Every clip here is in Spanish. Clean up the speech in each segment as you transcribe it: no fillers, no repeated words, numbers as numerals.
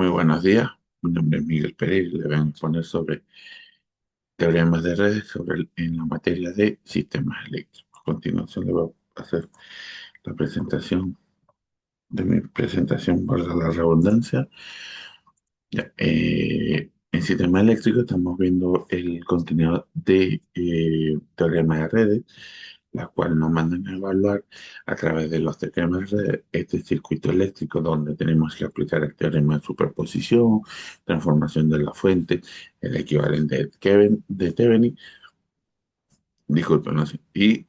Muy buenos días, mi nombre es Miguel Pérez y le voy a exponer sobre teoremas de redes en la materia de sistemas eléctricos. A continuación le voy a hacer la presentación de mi presentación, valga la redundancia. Ya, en sistema eléctrico estamos viendo el contenido de teoremas de redes, la cual nos mandan a evaluar a través de los teoremas de redes este circuito eléctrico donde tenemos que aplicar el teorema de superposición, transformación de la fuente, el equivalente de Thevenin, disculpen, no sé, y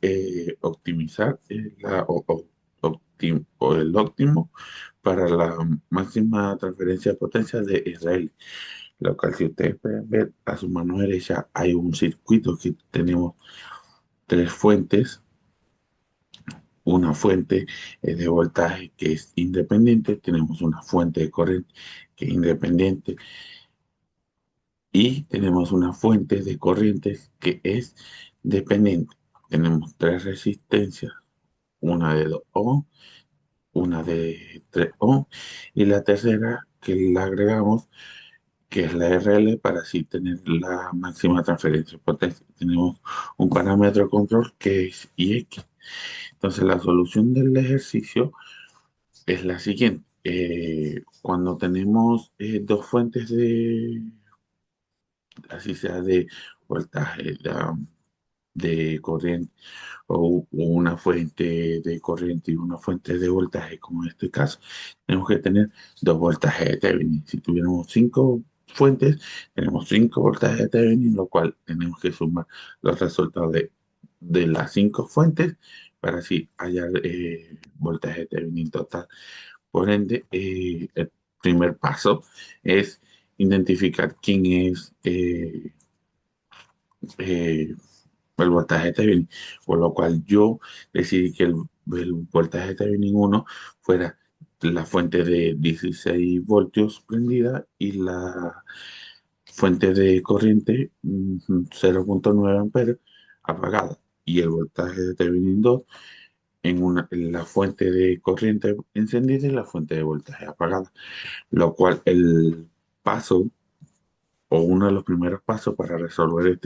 optimizar o el óptimo para la máxima transferencia de potencia de Israel. Lo cual, si ustedes pueden ver a su mano derecha, hay un circuito que tenemos tres fuentes. Una fuente de voltaje que es independiente, tenemos una fuente de corriente que es independiente y tenemos una fuente de corrientes que es dependiente. Tenemos tres resistencias, una de 2 ohm, una de 3 ohm y la tercera que la agregamos, que es la RL, para así tener la máxima transferencia de potencia. Tenemos un parámetro de control que es IX. Entonces la solución del ejercicio es la siguiente. Cuando tenemos dos fuentes así sea de voltaje, de corriente, o una fuente de corriente y una fuente de voltaje, como en este caso, tenemos que tener dos voltajes de Thevenin. Si tuviéramos cinco fuentes, tenemos cinco voltajes de Thevenin, lo cual tenemos que sumar los resultados de las cinco fuentes para así hallar voltaje de Thevenin total. Por ende, el primer paso es identificar quién es eh, el voltaje Thevenin, por lo cual yo decidí que el voltaje Thevenin 1 fuera la fuente de 16 voltios prendida y la fuente de corriente 0,9 amperes apagada, y el voltaje de Thevenin 2 en la fuente de corriente encendida y la fuente de voltaje apagada, lo cual el paso o uno de los primeros pasos para resolver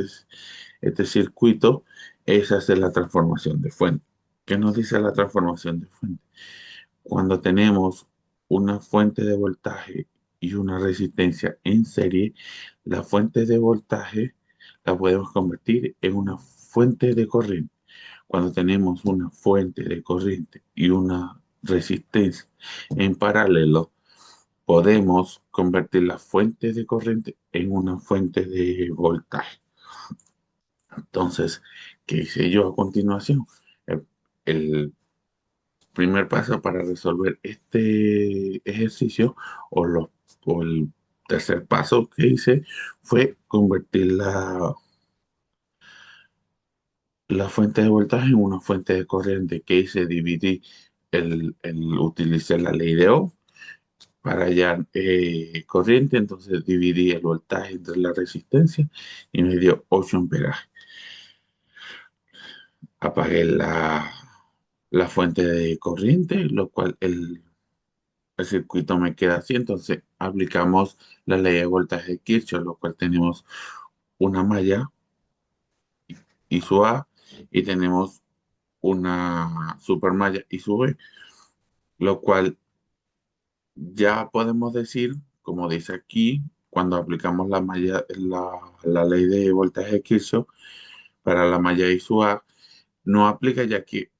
este circuito es hacer la transformación de fuente. ¿Qué nos dice la transformación de fuente? Cuando tenemos una fuente de voltaje y una resistencia en serie, la fuente de voltaje la podemos convertir en una fuente de corriente. Cuando tenemos una fuente de corriente y una resistencia en paralelo, podemos convertir la fuente de corriente en una fuente de voltaje. Entonces, ¿qué hice yo a continuación? El primer paso para resolver este ejercicio o, los, o el tercer paso que hice fue convertir la fuente de voltaje en una fuente de corriente. Que hice? Dividí utilicé la ley de Ohm para hallar corriente, entonces dividí el voltaje entre la resistencia y me dio 8 amperajes. Apagué la fuente de corriente, lo cual el circuito me queda así. Entonces aplicamos la ley de voltaje de Kirchhoff, lo cual tenemos una malla y su A, y tenemos una supermalla y su B, lo cual ya podemos decir, como dice aquí, cuando aplicamos la ley de voltaje de Kirchhoff para la malla I sub A, no aplica, ya que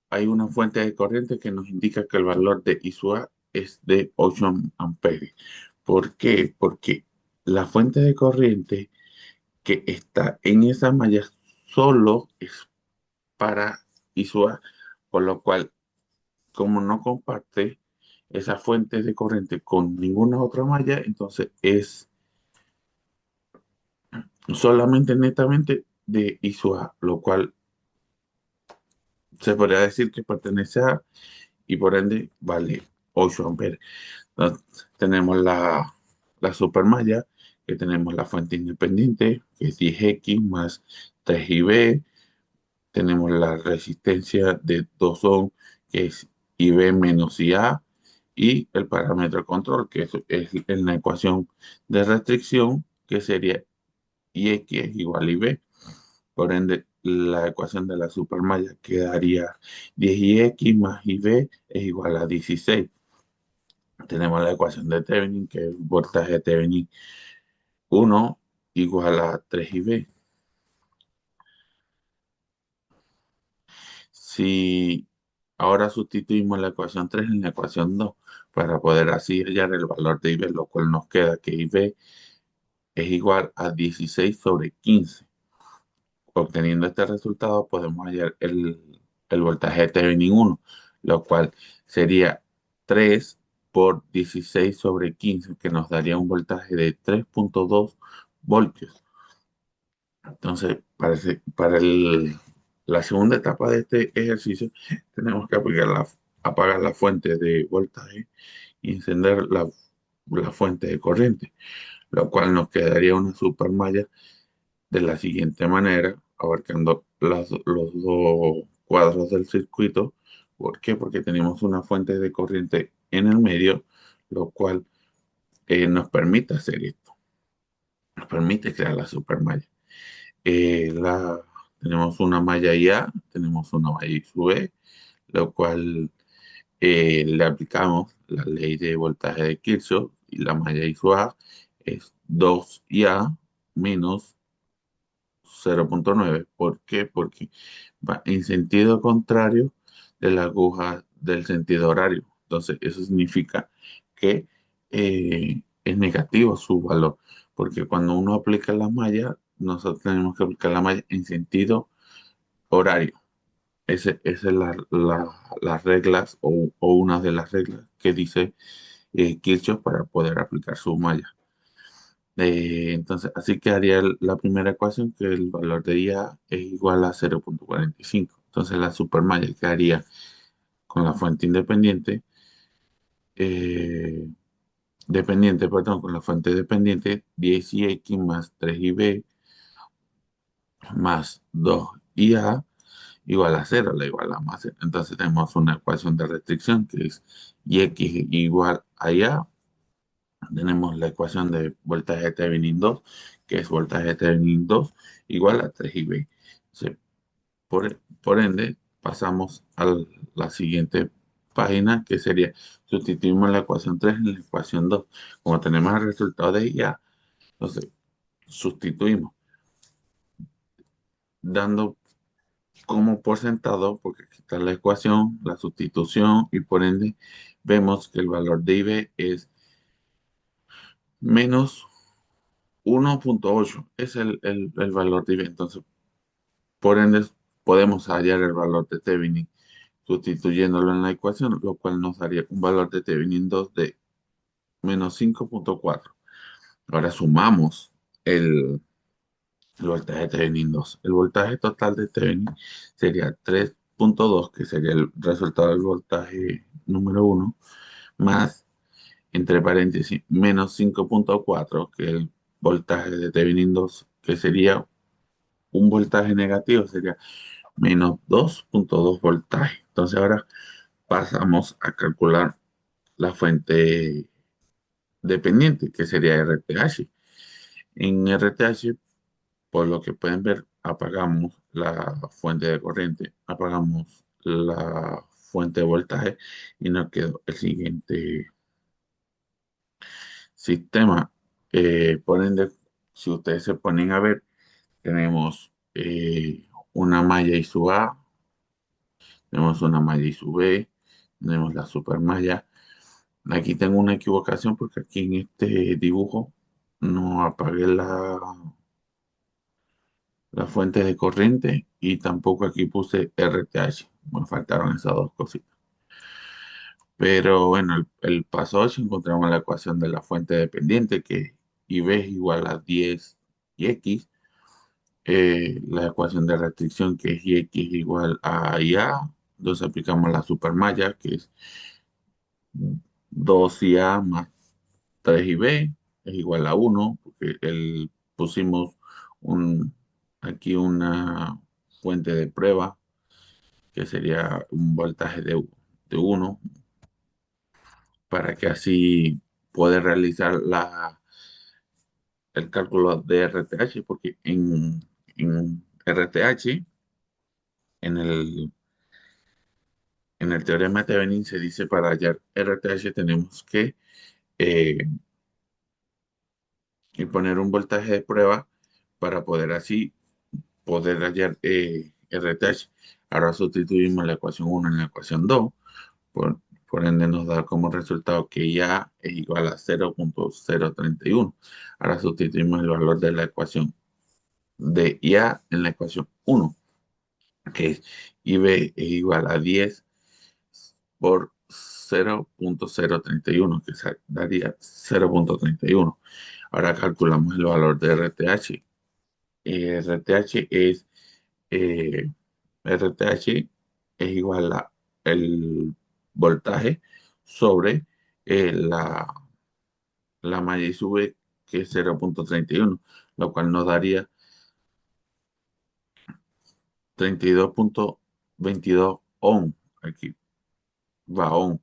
hay una fuente de corriente que nos indica que el valor de I sub A es de 8 amperes. ¿Por qué? Porque la fuente de corriente que está en esa malla solo es para I sub A, por lo cual, como no comparte esa fuente de corriente con ninguna otra malla, entonces es solamente netamente de I sub A, lo cual se podría decir que pertenece a, y por ende vale 8 amperes. Entonces, tenemos la supermalla, que tenemos la fuente independiente, que es 10X más 3IB. Tenemos la resistencia de 2 ohm, que es IB menos IA. y el parámetro de control, que es en la ecuación de restricción, que sería IX es igual a IB. Por ende, la ecuación de la supermalla quedaría 10IX más IB es igual a 16. Tenemos la ecuación de Thevenin, que es voltaje de Thevenin 1 igual a 3IB. Si ahora sustituimos la ecuación 3 en la ecuación 2 para poder así hallar el valor de IB, lo cual nos queda que IB es igual a 16 sobre 15. Obteniendo este resultado, podemos hallar el voltaje de Thevenin 1, lo cual sería 3 por 16 sobre 15, que nos daría un voltaje de 3,2 voltios. Entonces, la segunda etapa de este ejercicio, tenemos que apagar la fuente de voltaje y encender la fuente de corriente, lo cual nos quedaría una supermalla de la siguiente manera, abarcando los dos cuadros del circuito. ¿Por qué? Porque tenemos una fuente de corriente en el medio, lo cual nos permite hacer esto, nos permite crear la supermalla. Tenemos una malla IA, tenemos una malla I sub E, lo cual le aplicamos la ley de voltaje de Kirchhoff y la malla I sub A es 2IA menos 0,9. ¿Por qué? Porque va en sentido contrario de la aguja del sentido horario. Entonces, eso significa que es negativo su valor, porque cuando uno aplica la malla, nosotros tenemos que aplicar la malla en sentido horario. Esa es las reglas o una de las reglas que dice Kirchhoff para poder aplicar su malla. Entonces, así quedaría la primera ecuación, que el valor de IA es igual a 0,45. Entonces, la supermalla quedaría con la fuente independiente, perdón, con la fuente dependiente, 10IX más 3IB más 2IA igual a 0, la igual a más 0. Entonces, tenemos una ecuación de restricción que es IX igual a IA. Tenemos la ecuación de voltaje de Thevenin 2, que es voltaje de Thevenin 2 igual a 3IB. Entonces, por ende, pasamos a la siguiente página, que sería, sustituimos la ecuación 3 en la ecuación 2. Como tenemos el resultado de IA, entonces sustituimos, dando como por sentado, porque aquí está la ecuación, la sustitución, y por ende vemos que el valor de IB es menos 1,8 es el valor de I B. Entonces, por ende, podemos hallar el valor de Thevenin sustituyéndolo en la ecuación, lo cual nos daría un valor de Thevenin 2 de menos 5,4. Ahora sumamos el voltaje de Thevenin 2. El voltaje total de Thevenin sería 3,2, que sería el resultado del voltaje número 1, más, entre paréntesis, menos 5,4, que es el voltaje de Thevenin 2, que sería un voltaje negativo, sería menos 2,2 voltaje. Entonces ahora pasamos a calcular la fuente dependiente, que sería RTH. En RTH, por lo que pueden ver, apagamos la fuente de corriente, apagamos la fuente de voltaje y nos quedó el siguiente sistema. Por ende, si ustedes se ponen a ver, tenemos una malla I sub A, tenemos una malla I sub B, tenemos la supermalla. Aquí tengo una equivocación porque aquí en este dibujo no apagué la fuente de corriente y tampoco aquí puse RTH. Me faltaron esas dos cositas. Pero bueno, el paso 8 encontramos la ecuación de la fuente dependiente, que IB es igual a 10 y X. La ecuación de restricción, que es IX igual a IA. Entonces aplicamos la supermalla, que es 2IA más 3IB es igual a 1, porque pusimos un, aquí una fuente de prueba, que sería un voltaje de 1. para que así pueda realizar el cálculo de RTH, porque en RTH, en el teorema de Thevenin se dice para hallar RTH tenemos que eh, poner un voltaje de prueba para poder así poder hallar RTH. Ahora sustituimos la ecuación uno en la ecuación 2, por, por ende nos da como resultado que IA es igual a 0,031. Ahora sustituimos el valor de la ecuación de IA en la ecuación uno, que es IB es igual a 10 por 0,031, que daría 0,31. Ahora calculamos el valor de RTH. RTH es eh, RTH es igual a el voltaje sobre la malla y sube, que es 0,31, lo cual nos daría 32,22 ohm. Aquí va ohm,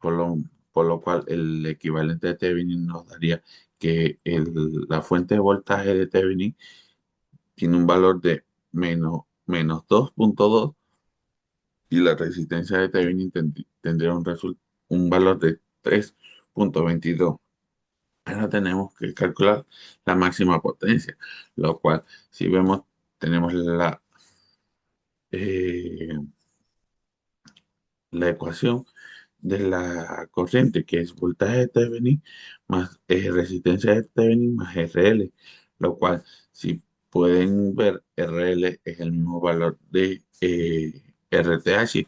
por lo cual el equivalente de Thevenin nos daría que la fuente de voltaje de Thevenin tiene un valor de menos 2,2 y la resistencia de Thevenin tendría un valor de 3,22. Ahora tenemos que calcular la máxima potencia, lo cual, si vemos, tenemos eh, la ecuación de la corriente, que es voltaje de Thevenin más resistencia de Thevenin más RL, lo cual, si pueden ver, RL es el mismo valor de RTH,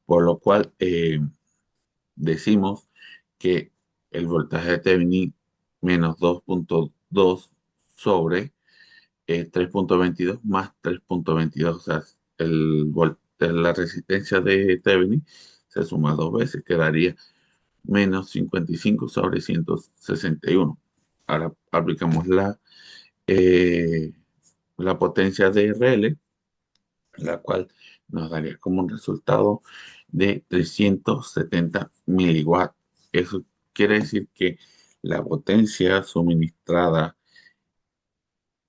por lo cual decimos que el voltaje de Thevenin menos 2,2 sobre 3,22 más 3,22, o sea, la resistencia de Thevenin se suma dos veces, quedaría menos 55 sobre 161. Ahora aplicamos eh, la potencia de RL, la cual nos daría como un resultado de 370 miliwatts. Eso quiere decir que la potencia suministrada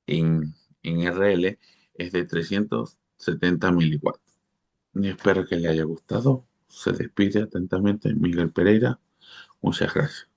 en RL es de 370 miliwatts. Y espero que le haya gustado. Se despide atentamente Miguel Pereira. Muchas gracias.